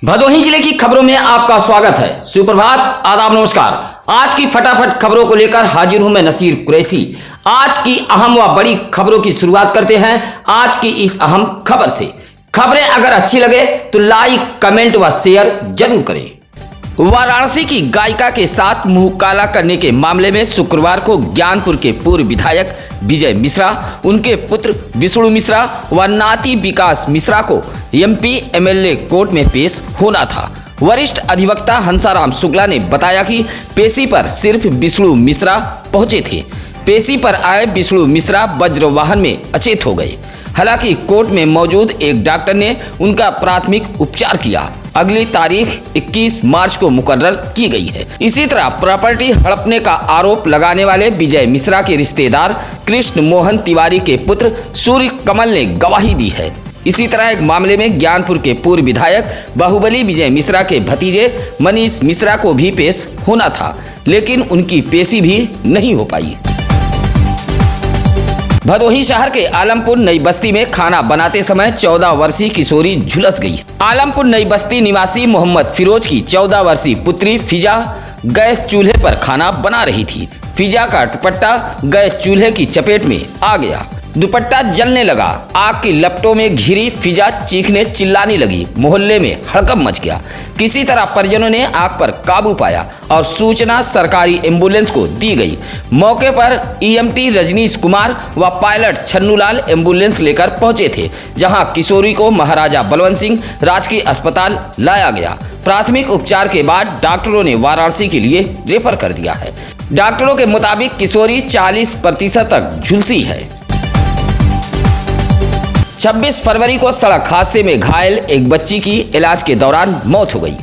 भदोही जिले की खबरों में आपका स्वागत है। सुप्रभात, आदाब, नमस्कार। आज की फटाफट खबरों को लेकर हाजिर हूं मैं नसीर कुरैशी। आज की अहम व बड़ी खबरों की शुरुआत करते हैं आज की इस अहम खबर से। खबरें अगर अच्छी लगे तो लाइक, कमेंट व शेयर जरूर करें। वाराणसी की गायिका के साथ मुंह काला करने के मामले में शुक्रवार को ज्ञानपुर के पूर्व विधायक विजय मिश्रा, उनके पुत्र विष्णु मिश्रा व नाती विकास मिश्रा को एमपी एमएलए कोर्ट में पेश होना था। वरिष्ठ अधिवक्ता हंसाराम शुक्ला ने बताया कि पेशी पर सिर्फ विष्णु मिश्रा पहुंचे थे। पेशी पर आए विष्णु मिश्रा वज्र वाहन में अचेत हो गए। हालांकि कोर्ट में मौजूद एक डॉक्टर ने उनका प्राथमिक उपचार किया। अगली तारीख 21 मार्च को मुकर्रर की गई है। इसी तरह प्रॉपर्टी हड़पने का आरोप लगाने वाले विजय मिश्रा के रिश्तेदार कृष्ण मोहन तिवारी के पुत्र सूर्य कमल ने गवाही दी है। इसी तरह एक मामले में ज्ञानपुर के पूर्व विधायक बाहुबली विजय मिश्रा के भतीजे मनीष मिश्रा को भी पेश होना था, लेकिन उनकी पेशी भी नहीं हो पाई। भदोही शहर के आलमपुर नई बस्ती में खाना बनाते समय 14 वर्षीय किशोरी झुलस गई। आलमपुर नई बस्ती निवासी मोहम्मद फिरोज की 14 वर्षीय पुत्री फिजा गैस चूल्हे पर खाना बना रही थी। फिजा का दुपट्टा गैस चूल्हे की चपेट में आ गया। दुपट्टा जलने लगा। आग की लपटों में घिरी फिजा चीखने चिल्लाने लगी। मोहल्ले में हड़कंप मच गया। किसी तरह परिजनों ने आग पर काबू पाया और सूचना सरकारी एम्बुलेंस को दी गई। मौके पर ईएमटी रजनीश कुमार व पायलट छन्नूलाल एम्बुलेंस लेकर पहुंचे थे, जहां किशोरी को महाराजा बलवंत सिंह राजकीय अस्पताल लाया गया। प्राथमिक उपचार के बाद डॉक्टरों ने वाराणसी के लिए रेफर कर दिया है। डॉक्टरों के मुताबिक किशोरी 40% तक झुलसी है। 26 फरवरी को सड़क हादसे में घायल एक बच्ची की इलाज के दौरान मौत हो गई।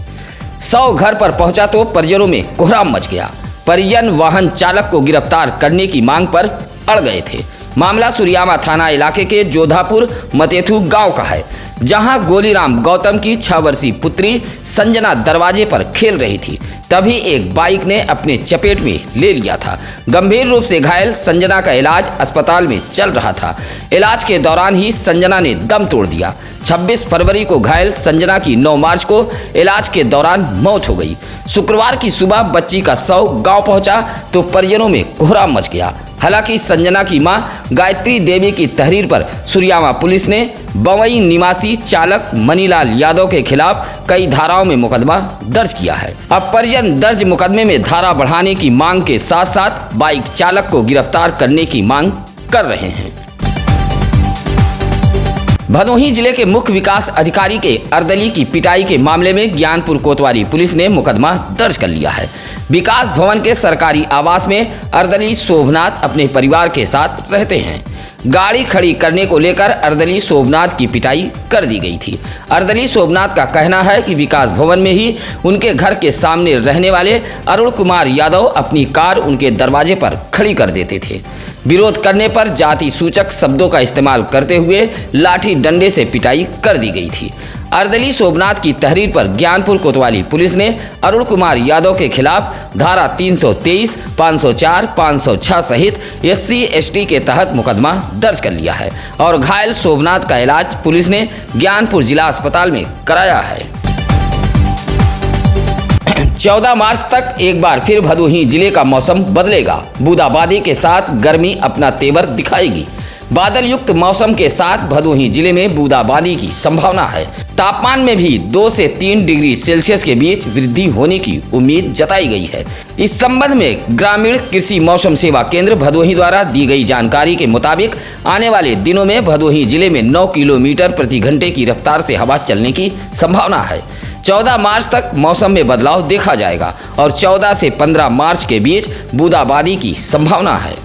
100 घर पर पहुंचा तो परिजनों में कोहराम मच गया। परिजन वाहन चालक को गिरफ्तार करने की मांग पर अड़ गए थे। मामला सुरियामा थाना इलाके के जोधापुर मतेथु गांव का है, जहां गोलीराम गौतम की 6 वर्षीय पुत्री संजना दरवाजे पर खेल रही थी, तभी एक बाइक ने अपने चपेट में ले लिया था। गंभीर रूप से घायल संजना का इलाज अस्पताल में चल रहा था। इलाज के दौरान ही संजना ने दम तोड़ दिया। 26 फरवरी को घायल संजना की 9 मार्च को इलाज के दौरान मौत हो गई। शुक्रवार की सुबह बच्ची का शव गांव पहुंचा तो परिजनों में कोहराम मच गया। हालांकि संजना की मां गायत्री देवी की तहरीर पर सुरियामा पुलिस ने बवई निवासी चालक मनीलाल यादव के खिलाफ कई धाराओं में मुकदमा दर्ज किया है। अब परिजन दर्ज मुकदमे में धारा बढ़ाने की मांग के साथ साथ बाइक चालक को गिरफ्तार करने की मांग कर रहे हैं। भदोही जिले के मुख्य विकास अधिकारी के अर्दली की पिटाई के मामले में ज्ञानपुर कोतवाली पुलिस ने मुकदमा दर्ज कर लिया है। विकास भवन के सरकारी आवास में अर्दली शोभनाथ अपने परिवार के साथ रहते हैं। गाड़ी खड़ी करने को लेकर अर्दली शोभनाथ की पिटाई कर दी गई थी। अर्दली शोभनाथ का कहना है कि विकास भवन में ही उनके घर के सामने रहने वाले अरुण कुमार यादव अपनी कार उनके दरवाजे पर खड़ी कर देते थे। विरोध करने पर जाति सूचक शब्दों का इस्तेमाल करते हुए लाठी डंडे से पिटाई कर दी गई थी। अर्दली शोभनाथ की तहरीर पर ज्ञानपुर कोतवाली पुलिस ने अरुण कुमार यादव के खिलाफ धारा 323, 504, 506 सहित SC/ST के तहत मुकदमा दर्ज कर लिया है और घायल शोभनाथ का इलाज पुलिस ने ज्ञानपुर जिला अस्पताल में कराया है। 14 मार्च तक एक बार फिर भदोही जिले का मौसम बदलेगा। बूंदाबांदी के साथ गर्मी अपना तेवर दिखाएगी। बादल युक्त मौसम के साथ भदोही जिले में बूंदाबांदी की संभावना है। तापमान में भी 2 से 3 डिग्री सेल्सियस के बीच वृद्धि होने की उम्मीद जताई गई है। इस संबंध में ग्रामीण कृषि मौसम सेवा केंद्र भदोही द्वारा दी गई जानकारी के मुताबिक आने वाले दिनों में भदोही जिले में 9 किलोमीटर प्रति घंटे की रफ्तार से हवा चलने की संभावना है। 14 मार्च तक मौसम में बदलाव देखा जाएगा और 14 से 15 मार्च के बीच बूंदाबांदी की संभावना है।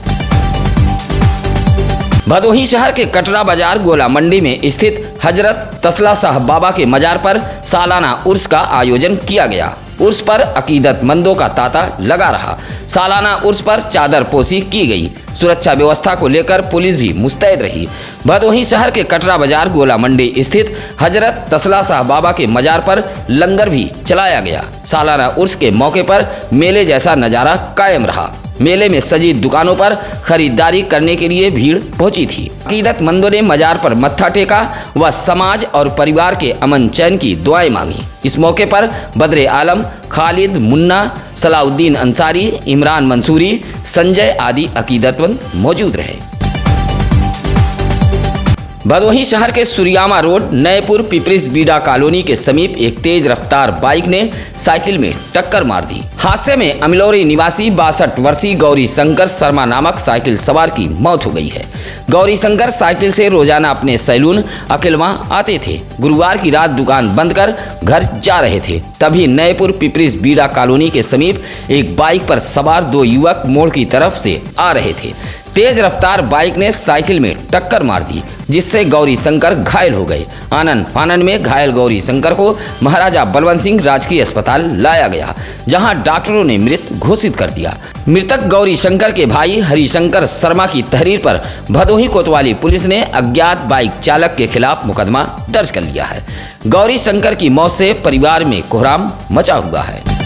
भदोही शहर के कटरा बाजार गोला मंडी में स्थित हजरत तसला साहब बाबा के मजार पर सालाना उर्स का आयोजन किया गया। उर्स पर अकीदतमंदों का तांता लगा रहा। सालाना उर्स पर चादर पोशी की गई। सुरक्षा व्यवस्था को लेकर पुलिस भी मुस्तैद रही। भदोही शहर के कटरा बाजार गोला मंडी स्थित हजरत तसला साहब बाबा के मजार पर लंगर भी चलाया गया। सालाना उर्स के मौके पर मेले जैसा नजारा कायम रहा। मेले में सजी दुकानों पर खरीदारी करने के लिए भीड़ पहुंची थी। अकीदतमंदों ने मजार पर मत्था टेका व समाज और परिवार के अमन चैन की दुआएं मांगी। इस मौके पर बदरे आलम, खालिद मुन्ना, सलाउद्दीन अंसारी, इमरान मंसूरी, संजय आदि अकीदतमंद मौजूद रहे। भदोही शहर के सुरियामा रोड नएपुर पिपरिस बीडा कॉलोनी के समीप एक तेज रफ्तार बाइक ने साइकिल में टक्कर मार दी। हादसे में अमलौरी निवासी 62 वर्षीय गौरी शंकर शर्मा नामक साइकिल सवार की मौत हो गई है। गौरी शंकर साइकिल से रोजाना अपने सैलून अकेलवा आते थे। गुरुवार की रात दुकान बंद कर घर जा रहे थे, तभी नएपुर पिपरिस बीडा कॉलोनी के समीप एक बाइक पर सवार 2 युवक मोड़ की तरफ से आ रहे थे। तेज रफ्तार बाइक ने साइकिल में टक्कर मार दी, जिससे गौरी शंकर घायल हो गए। आनन फानन में घायल गौरी शंकर को महाराजा बलवंत सिंह राजकीय अस्पताल लाया गया, जहां डॉक्टरों ने मृत घोषित कर दिया। मृतक गौरी शंकर के भाई हरिशंकर शर्मा की तहरीर पर भदोही कोतवाली पुलिस ने अज्ञात बाइक चालक के खिलाफ मुकदमा दर्ज कर लिया है। गौरी शंकर की मौत से परिवार में कोहराम मचा हुआ है।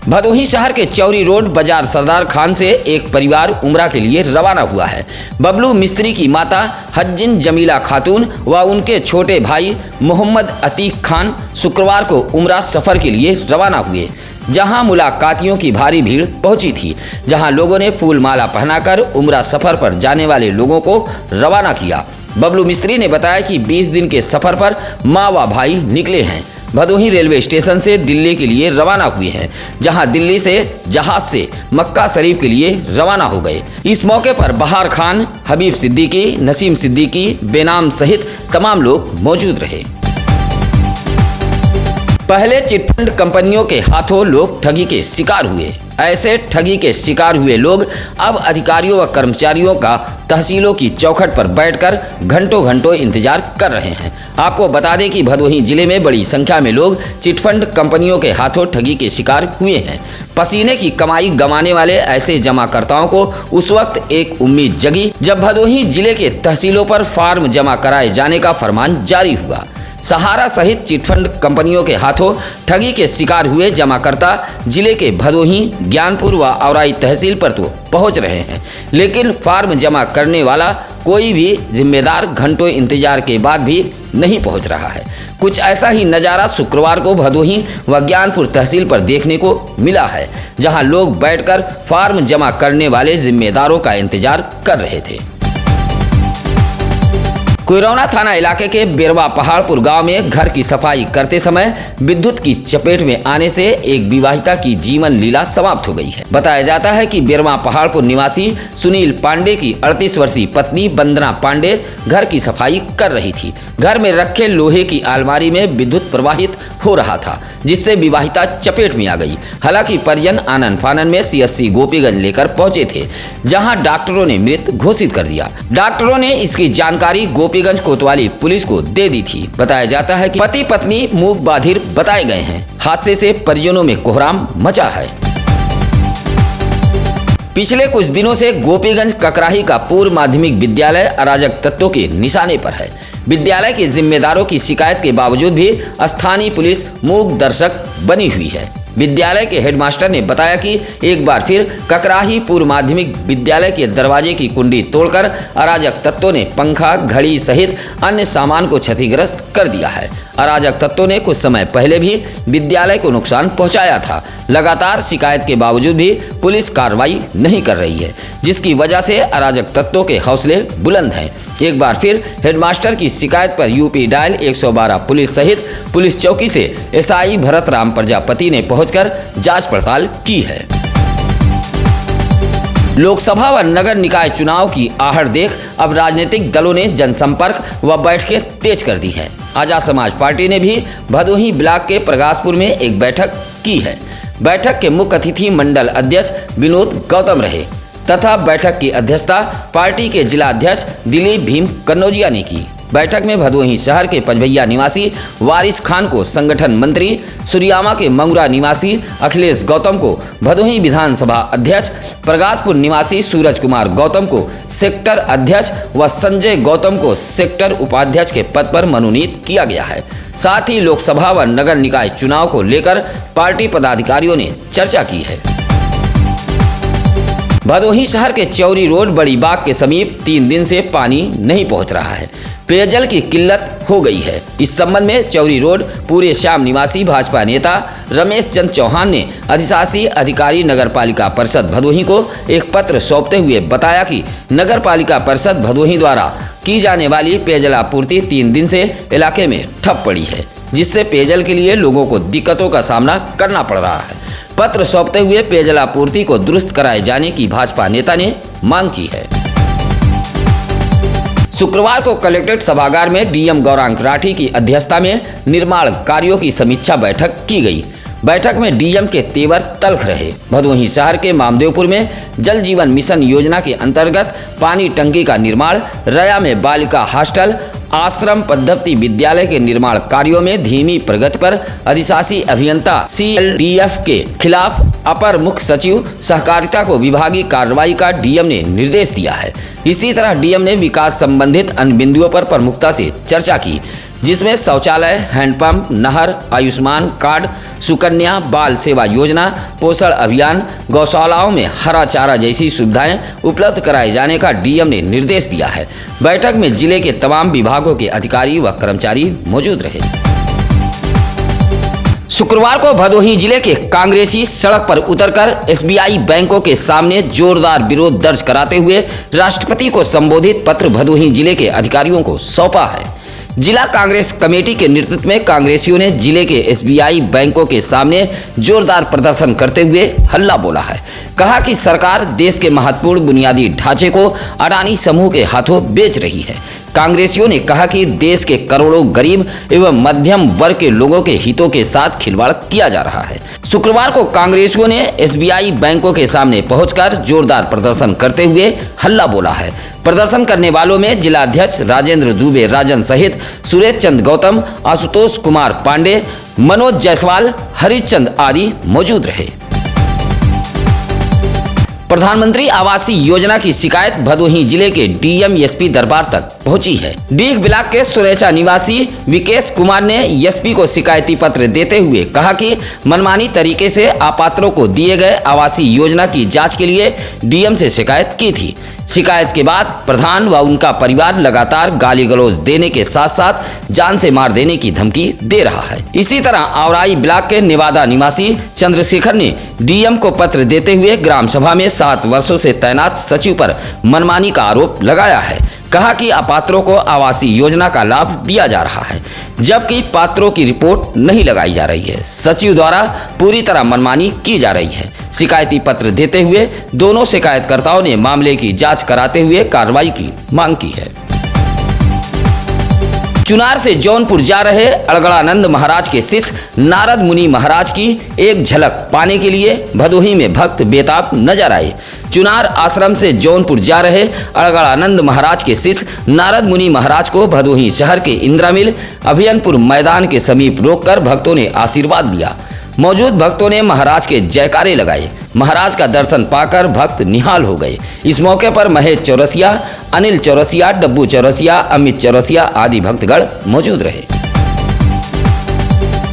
भदोही शहर के चौरी रोड बाजार सरदार खान से एक परिवार उमरा के लिए रवाना हुआ है। बबलू मिस्त्री की माता हज्जिन जमीला खातून व उनके छोटे भाई मोहम्मद अतीक खान शुक्रवार को उमरा सफर के लिए रवाना हुए, जहां मुलाकातियों की भारी भीड़ पहुंची थी, जहां लोगों ने फूल माला पहनाकर उमरा सफर पर जाने वाले लोगों को रवाना किया। बबलू मिस्त्री ने बताया कि 20 दिन के सफर पर माँ व भाई निकले हैं। भदोही रेलवे स्टेशन से दिल्ली के लिए रवाना हुए हैं, जहां दिल्ली से जहाज से मक्का शरीफ के लिए रवाना हो गए। इस मौके पर बहार खान, हबीब सिद्दीकी, नसीम सिद्दीकी, बेनाम सहित तमाम लोग मौजूद रहे। पहले चिटफंड कंपनियों के हाथों लोग ठगी के शिकार हुए। ऐसे ठगी के शिकार हुए लोग अब अधिकारियों व कर्मचारियों का तहसीलों की चौखट पर बैठकर घंटों घंटों इंतजार कर रहे हैं। आपको बता दें कि भदोही जिले में बड़ी संख्या में लोग चिटफंड कंपनियों के हाथों ठगी के शिकार हुए हैं। पसीने की कमाई गंवाने वाले ऐसे जमाकर्ताओं को उस वक्त एक उम्मीद जगी जब भदोही जिले के तहसीलों पर फार्म जमा कराए जाने का फरमान जारी हुआ। सहारा सहित चिटफंड कंपनियों के हाथों ठगी के शिकार हुए जमाकर्ता जिले के भदोही, ज्ञानपुर व औराई तहसील पर तो पहुंच रहे हैं, लेकिन फार्म जमा करने वाला कोई भी जिम्मेदार घंटों इंतजार के बाद भी नहीं पहुंच रहा है। कुछ ऐसा ही नज़ारा शुक्रवार को भदोही व ज्ञानपुर तहसील पर देखने को मिला है, जहां लोग बैठकर फार्म जमा करने वाले जिम्मेदारों का इंतजार कर रहे थे। कोइरौना थाना इलाके के बेरवा पहाड़पुर गांव में घर की सफाई करते समय विद्युत की चपेट में आने से एक विवाहिता की जीवन लीला समाप्त हो गई है। बताया जाता है कि बेरवा पहाड़पुर निवासी सुनील पांडे की 38 वर्षीय पत्नी वंदना पांडे घर की सफाई कर रही थी। घर में रखे लोहे की अलमारी में विद्युत प्रवाहित हो रहा था, जिससे विवाहिता चपेट में आ गई। हालांकि परिजन आनन फानन में CSC गोपीगंज लेकर पहुंचे थे, जहां डॉक्टरों ने मृत घोषित कर दिया। डॉक्टरों ने इसकी जानकारी गोपीगंज कोतवाली पुलिस को दे दी थी। बताया जाता है कि पति पत्नी मूक बाधिर बताए गए हैं। हादसे से परिजनों में कोहराम मचा है। पिछले कुछ दिनों से गोपीगंज ककराही का पूर्व माध्यमिक विद्यालय अराजक तत्वों के निशाने पर है। विद्यालय के जिम्मेदारों की शिकायत के बावजूद भी स्थानीय पुलिस मूक दर्शक बनी हुई है। विद्यालय के हेडमास्टर ने बताया कि एक बार फिर ककराही पूर्व माध्यमिक विद्यालय के दरवाजे की कुंडी तोड़कर अराजक तत्वों ने पंखा, घड़ी सहित अन्य सामान को क्षतिग्रस्त कर दिया है। अराजक तत्वों ने कुछ समय पहले भी विद्यालय को नुकसान पहुंचाया था। लगातार शिकायत के बावजूद भी पुलिस कार्रवाई नहीं कर रही है, जिसकी वजह से अराजक तत्वों के हौसले बुलंद हैं। एक बार फिर हेडमास्टर की शिकायत पर यूपी डायल 112 पुलिस सहित पुलिस चौकी से SI भरत राम प्रजापति ने पहुंचकर जांच पड़ताल की है। लोकसभा व नगर निकाय चुनाव की आहट देख अब राजनीतिक दलों ने जनसंपर्क व बैठकें तेज कर दी है। आजाद समाज पार्टी ने भी भदोही ब्लॉक के प्रकाशपुर में एक बैठक की है। बैठक के मुख्य अतिथि मंडल अध्यक्ष विनोद गौतम रहे तथा बैठक की अध्यक्षता पार्टी के जिला अध्यक्ष दिलीप भीम कन्नौजिया ने की। बैठक में भदोही शहर के पंचभैया निवासी वारिस खान को संगठन मंत्री, सुरियामा के मंगुरा निवासी अखिलेश गौतम को भदोही विधानसभा अध्यक्ष, प्रकाशपुर निवासी सूरज कुमार गौतम को सेक्टर अध्यक्ष व संजय गौतम को सेक्टर उपाध्यक्ष के पद पर मनोनीत किया गया है। साथ ही लोकसभा व नगर निकाय चुनाव को लेकर पार्टी पदाधिकारियों ने चर्चा की है। भदोही शहर के चौरी रोड बड़ी बाग के समीप 3 दिन से पानी नहीं पहुंच रहा है। पेयजल की किल्लत हो गई है। इस संबंध में चौरी रोड पूरे श्याम निवासी भाजपा नेता रमेश चंद्र चौहान ने अधिशासी अधिकारी नगर पालिका परिषद भदोही को एक पत्र सौंपते हुए बताया कि नगर पालिका परिषद भदोही द्वारा की जाने वाली पेयजल आपूर्ति 3 दिन से इलाके में ठप पड़ी है, जिससे पेयजल के लिए लोगों को दिक्कतों का सामना करना पड़ रहा है। पत्र सौंपते हुए पेयजल आपूर्ति को दुरुस्त कराए जाने की भाजपा नेता ने मांग की है। शुक्रवार को कलेक्ट्रेट सभागार में डीएम गौरांग राठी की अध्यक्षता में निर्माण कार्यों की समीक्षा बैठक की गई। बैठक में डीएम के तेवर तल्ख रहे। भदोही शहर के मामदेवपुर में जल जीवन मिशन योजना के अंतर्गत पानी टंकी का निर्माण, रया में बालिका हॉस्टल, आश्रम पद्धति विद्यालय के निर्माण कार्यों में धीमी प्रगति पर अधिशासी अभियंता CLDF के खिलाफ अपर मुख्य सचिव सहकारिता को विभागीय कार्रवाई का डीएम ने निर्देश दिया है। इसी तरह डीएम ने विकास संबंधित अन्य बिंदुओं पर प्रमुखता से चर्चा की, जिसमें शौचालय, हैंडपंप, नहर, आयुष्मान कार्ड, सुकन्या बाल सेवा योजना, पोषण अभियान, गौशालाओं में हरा चारा जैसी सुविधाएं उपलब्ध कराए जाने का डीएम ने निर्देश दिया है। बैठक में जिले के तमाम विभागों के अधिकारी व कर्मचारी मौजूद रहे। शुक्रवार को भदोही जिले के कांग्रेसी सड़क पर उतरकर SBI बैंकों के सामने जोरदार विरोध दर्ज कराते हुए राष्ट्रपति को संबोधित पत्र भदोही जिले के अधिकारियों को सौंपा है। जिला कांग्रेस कमेटी के नेतृत्व में कांग्रेसियों ने जिले के SBI बैंकों के सामने जोरदार प्रदर्शन करते हुए हल्ला बोला है। कहा कि सरकार देश के महत्वपूर्ण बुनियादी ढांचे को अडानी समूह के हाथों बेच रही है। कांग्रेसियों ने कहा कि देश के करोड़ों गरीब एवं मध्यम वर्ग के लोगों के हितों के साथ खिलवाड़ किया जा रहा है। शुक्रवार को कांग्रेसियों ने SBI बैंकों के सामने पहुंचकर जोरदार प्रदर्शन करते हुए हल्ला बोला है। प्रदर्शन करने वालों में जिला अध्यक्ष राजेंद्र दुबे राजन सहित सुरेश चंद गौतम, आशुतोष कुमार पांडे, मनोज जायसवाल, हरिश्चंद आदि मौजूद रहे। प्रधानमंत्री आवासीय योजना की शिकायत भदोही जिले के डीएम एसपी दरबार तक पहुंची है। डीग ब्लॉक के सुरेचा निवासी विकेश कुमार ने एसपी को शिकायती पत्र देते हुए कहा कि मनमानी तरीके से अपात्रों को दिए गए आवासीय योजना की जांच के लिए डीएम से शिकायत की थी। शिकायत के बाद प्रधान व उनका परिवार लगातार गाली गलौज देने के साथ साथ जान से मार देने की धमकी दे रहा है। इसी तरह आवराई ब्लॉक के नेवादा निवासी चंद्रशेखर ने डीएम को पत्र देते हुए ग्राम सभा में 7 वर्षों से तैनात सचिव पर मनमानी का आरोप लगाया है। कहा कि अपात्रों को आवासीय योजना का लाभ दिया जा रहा है, जबकि पात्रों की रिपोर्ट नहीं लगाई जा रही है। सचिव द्वारा पूरी तरह मनमानी की जा रही है। शिकायती पत्र देते हुए दोनों शिकायतकर्ताओं ने मामले की जांच कराते हुए कार्रवाई की मांग की है। चुनार से जौनपुर जा रहे अड़गड़ानंद महाराज के शिष्य नारद मुनि महाराज की एक झलक पाने के लिए भदोही में भक्त बेताब नजर आए। चुनार आश्रम से जौनपुर जा रहे अड़गड़ानंद महाराज के शिष्य नारद मुनि महाराज को भदोही शहर के इंदिरा मिल अभियनपुर मैदान के समीप रोककर भक्तों ने आशीर्वाद दिया। मौजूद भक्तों ने महाराज के जयकारे लगाए। महाराज का दर्शन पाकर भक्त निहाल हो गए। इस मौके पर महेश चौरसिया, अनिल चौरसिया, डब्बू चौरसिया, अमित चौरसिया आदि भक्तगण मौजूद रहे।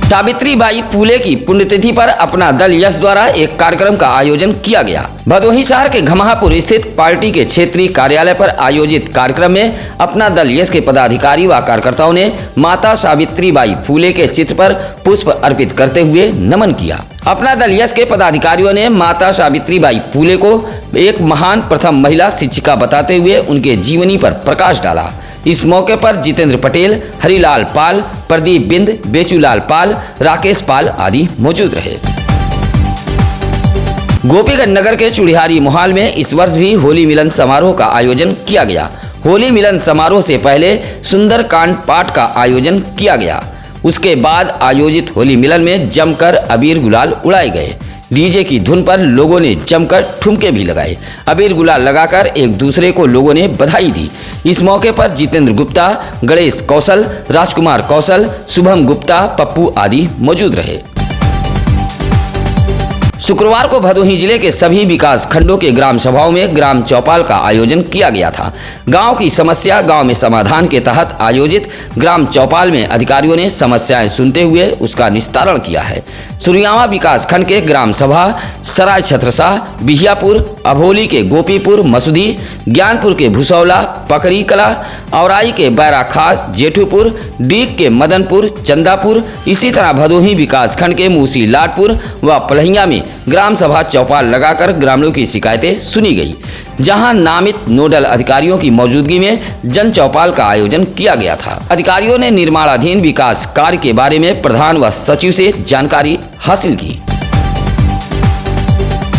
सावित्रीबाई फूले की पुण्यतिथि पर अपना दल यश द्वारा एक कार्यक्रम का आयोजन किया गया। भदोही शहर के घमापुर स्थित पार्टी के क्षेत्रीय कार्यालय पर आयोजित कार्यक्रम में अपना दल यश के पदाधिकारी व कार्यकर्ताओं ने माता सावित्रीबाई फूले के चित्र पर पुष्प अर्पित करते हुए नमन किया। अपना दल यश के पदाधिकारियों ने माता सावित्रीबाई फूले को एक महान प्रथम महिला शिक्षिका बताते हुए उनके जीवनी पर प्रकाश डाला। इस मौके पर जितेंद्र पटेल, हरिलाल पाल, प्रदीप बिंद, बेचूलाल पाल, राकेश पाल आदि मौजूद रहे। गोपीगंज नगर के चुड़िहारी मोहाल में इस वर्ष भी होली मिलन समारोह का आयोजन किया गया। होली मिलन समारोह से पहले सुंदरकांड पाठ का आयोजन किया गया। उसके बाद आयोजित होली मिलन में जमकर अबीर गुलाल उड़ाए गए। डीजे की धुन पर लोगों ने जमकर ठुमके भी लगाए। अबीर गुलाल लगाकर एक दूसरे को लोगों ने बधाई दी। इस मौके पर जितेंद्र गुप्ता, गणेश कौशल, राजकुमार कौशल, शुभम गुप्ता, पप्पू आदि मौजूद रहे। शुक्रवार को भदोही जिले के सभी विकास खंडों के ग्राम सभाओं में ग्राम चौपाल का आयोजन किया गया था। गांव की समस्या गांव में समाधान के तहत आयोजित ग्राम चौपाल में अधिकारियों ने समस्याएं सुनते हुए उसका निस्तारण किया है। सुरियावा विकास खंड के ग्राम सभा सराय छत्रसा, बिहियापुर, अभोली के गोपीपुर मसूदी, ज्ञानपुर के भुसौला, पकड़ी कला, औराई के बैरा खास, जेठूपुर, डीग के मदनपुर, चंदापुर, इसी तरह भदोही विकास खंड के मूसी लाटपुर व पलहिया में ग्राम सभा चौपाल लगाकर ग्रामीणों की शिकायतें सुनी गई, जहां नामित नोडल अधिकारियों की मौजूदगी में जन चौपाल का आयोजन किया गया था। अधिकारियों ने निर्माणाधीन विकास कार्य के बारे में प्रधान व सचिव से जानकारी हासिल की।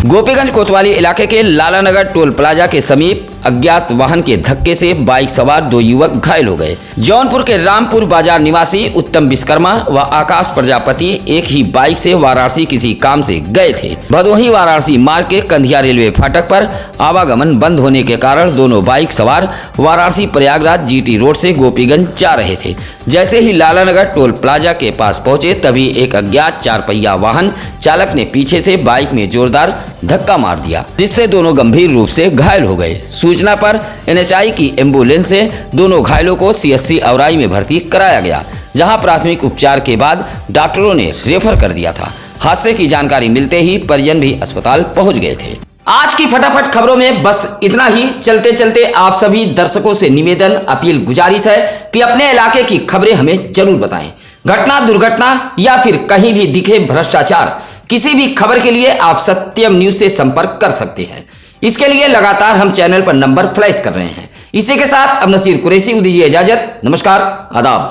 गोपीगंज कोतवाली इलाके के लालानगर टोल प्लाजा के समीप अज्ञात वाहन के धक्के से बाइक सवार 2 युवक घायल हो गए। जौनपुर के रामपुर बाजार निवासी उत्तम विश्वकर्मा व आकाश प्रजापति एक ही बाइक से वाराणसी किसी काम से गए थे। भदोही वाराणसी मार्ग के कंधिया रेलवे फाटक पर आवागमन बंद होने के कारण दोनों बाइक सवार वाराणसी प्रयागराज जीटी रोड से गोपीगंज जा रहे थे। जैसे ही लालानगर टोल प्लाजा के पास पहुंचे तभी एक अज्ञात 4 पहिया वाहन चालक ने पीछे से बाइक में जोरदार धक्का मार दिया, जिससे दोनों गंभीर रूप से घायल हो गए। सूचना पर एनएचआई की एम्बुलेंस से दोनों घायलों को सीएससी औराई में भर्ती कराया गया, जहां प्राथमिक उपचार के बाद डॉक्टरों ने रेफर कर दिया था। हादसे की जानकारी मिलते ही परिजन भी अस्पताल पहुंच गए थे। आज की फटाफट खबरों में बस इतना ही। चलते चलते आप सभी दर्शकों से निवेदन, अपील, गुजारिश है कि अपने इलाके की खबरें हमें जरूर बताएं। घटना, दुर्घटना या फिर कहीं भी दिखे भ्रष्टाचार, किसी भी खबर के लिए आप सत्यम न्यूज से संपर्क कर सकते हैं। इसके लिए लगातार हम चैनल पर नंबर फ्लैश कर रहे हैं। इसी के साथ अब नसीर कुरैशी को दीजिए इजाजत। नमस्कार, आदाब।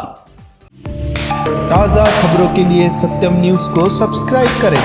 ताज़ा खबरों के लिए सत्यम न्यूज को सब्सक्राइब करें।